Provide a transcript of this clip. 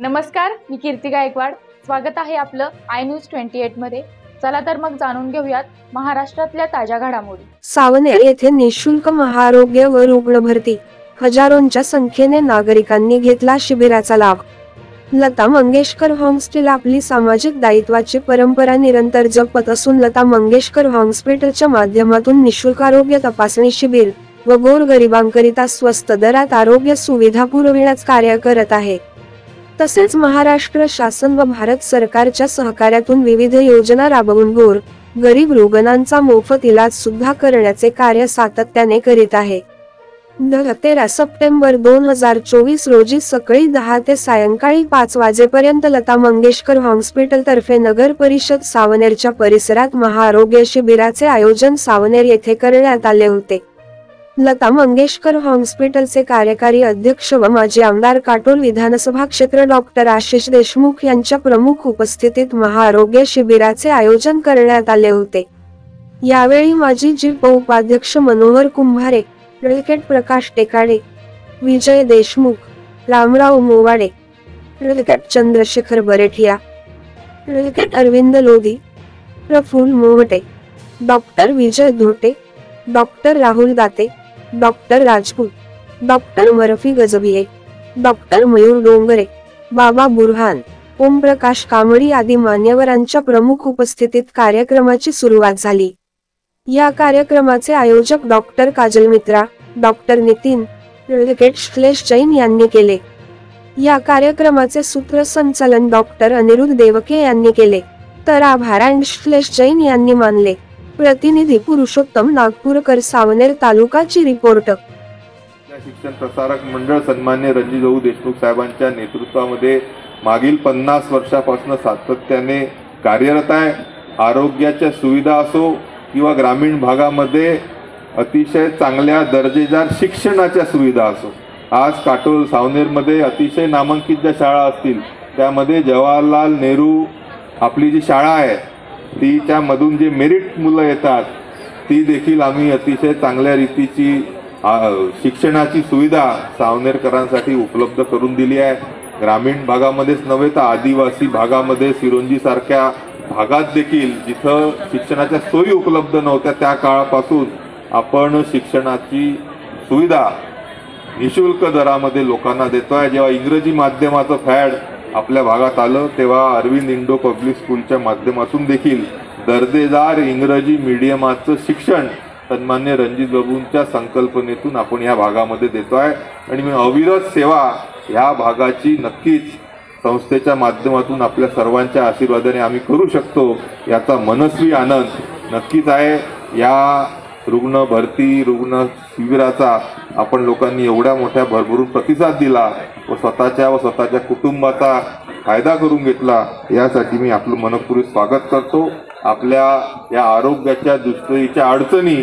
नमस्कार, मी कीर्ती गायकवाड। स्वागत आहे आपलं आय न्यूज 28 मध्ये। चला तर मग जाणून घेऊयात महाराष्ट्रातल्या ताज्या घडामोडी। सावनेर येथे निःशुल्क महाआरोग्य व रुग्ण भरती, हजारोंच्या संख्येने नागरिकांनी घेतला शिबिराचा लाभ। लता मंगेशकर हॉस्पिटल आपली सामाजिक दायित्वाची परंपरा निरंतर जपत असून लता मंगेशकर हॉस्पिटलच्या माध्यमातून निःशुल्क आरोग्य तपासणी शिबिर व गोरगरिबांकरिता स्वस्त दरात आरोग्य सुविधा पुरविण्याचं कार्य करत आहे। तसेच महाराष्ट्र शासन व भारत सरकारच्या सहकार्यातून विविध योजना राबवून गरीब रुग्णांचा मोफत इलाज सुद्धा करण्याचे कार्य सातत्याने करीत आहे। 13 सप्टेंबर 2024 रोजी सकाळी 10 ते सायंकाळी 5 वाजेपर्यंत लता मंगेशकर हॉस्पिटल तर्फे नगर परिषद सावनेरच्या परिसरात महाआरोग्य शिबिराचे आयोजन सावनेर येथे करण्यात आले होते। लता मंगेशकर हॉस्पिटलचे कार्यकारी अध्यक्ष व माजी आमदार काटोल विधानसभा क्षेत्र डॉक्टर आशिष देशमुख यांच्या प्रमुख उपस्थितीत महाआरोग्य शिबिराचे आयोजन करण्यात आले होते। यावेळी माजी जिल्हा उपाध्यक्ष Manohar Kumbhare, advocate Prakash Tekade, Vijay Deshmukh, Ramrao Mowade, advocate Chandrashekhar Barethiya, advocate Arvind Lodhi, Praful Mohate, doctor Vijay Dhote, doctor Rahul Date, doctor Rajput, doctor Murphy Gajbhiye, doctor Mayur Dongre, Baba Burhan, Omprakash Kamdi आदी मान्यवरांच्या प्रमुख उपस्थितीत कार्यक्रमाची सुरुवात झाली। या कार्यक्रमाचे आयोजक डॉक्टर काजल मित्रा, डॉक्टर नितीन, ॲडव्होकेट श्लेष जैन यांनी केले। या कार्यक्रमाचे सूत्रसंचालन डॉक्टर अनिरुद्ध देवके यांनी केले, तर आभार श्लेष जैन यांनी मानले। प्रतिनिधी पुरुषोत्तम नागपूरकर, सावनेर तालुकाची रिपोर्ट। शिक्षण प्रसारक मंडळ सन्मान्य रणजितभाऊ देशमुख साहेबांच्या नेतृत्वामध्ये मागील 50 वर्षापासून सातत्याने कार्यरत आहे। आरोग्याच्या सुविधा असो किंवा ग्रामीण भागामध्ये अतिशय चांगल्या दर्जेदार शिक्षणाच्या सुविधा असो, आज काटोल सावनेरमध्ये अतिशय नामांकित ज्या शाळा असतील त्यामध्ये जवाहरलाल नेहरू आपली जी शाळा आहे तीच्या मधून जे मेरिट मुलं येतात ती देखील आम्ही अतिशय चांगल्या रीतीची शिक्षणाची सुविधा सावनेरकरांसाठी उपलब्ध करून दिली आहे। ग्रामीण भागामध्येच नव्हे तर आदिवासी भागामध्ये सिरोंजी सारख्या भागात देखील जिथं शिक्षणाच्या सोयी उपलब्ध नव्हत्या त्या काळापासून आपण शिक्षणाची सुविधा निःशुल्क दरामध्ये लोकांना देतोय। जेव्हा इंग्रजी माध्यमाचं फॅड आपल्या भागात आलं तेव्हा अरविंद इंडो पब्लिक स्कूलच्या माध्यमातून देखील दर्जेदार इंग्रजी मीडियमाचं शिक्षण सन्मान्य रणजितबाबूंच्या संकल्पनेतून आपण या भागामध्ये देतोय आणि अविरत सेवा ह्या भागाची नक्कीच संस्थेच्या माध्यमातून आपल्या सर्वांच्या आशीर्वादाने आम्ही करू शकतो याचा मनस्वी आनंद नक्कीच आहे। या रुग्ण भरती रुग्ण शिबिराचा आपण लोकांनी एवढ्या मोठ्या भरभरून प्रतिसाद दिला व स्वतःच्या कुटुंबाचा फायदा करून घेतला यासाठी मी आपलं मनपूर्वक स्वागत करतो। आपल्या या आरोग्याच्या दुष्टरीच्या अडचणी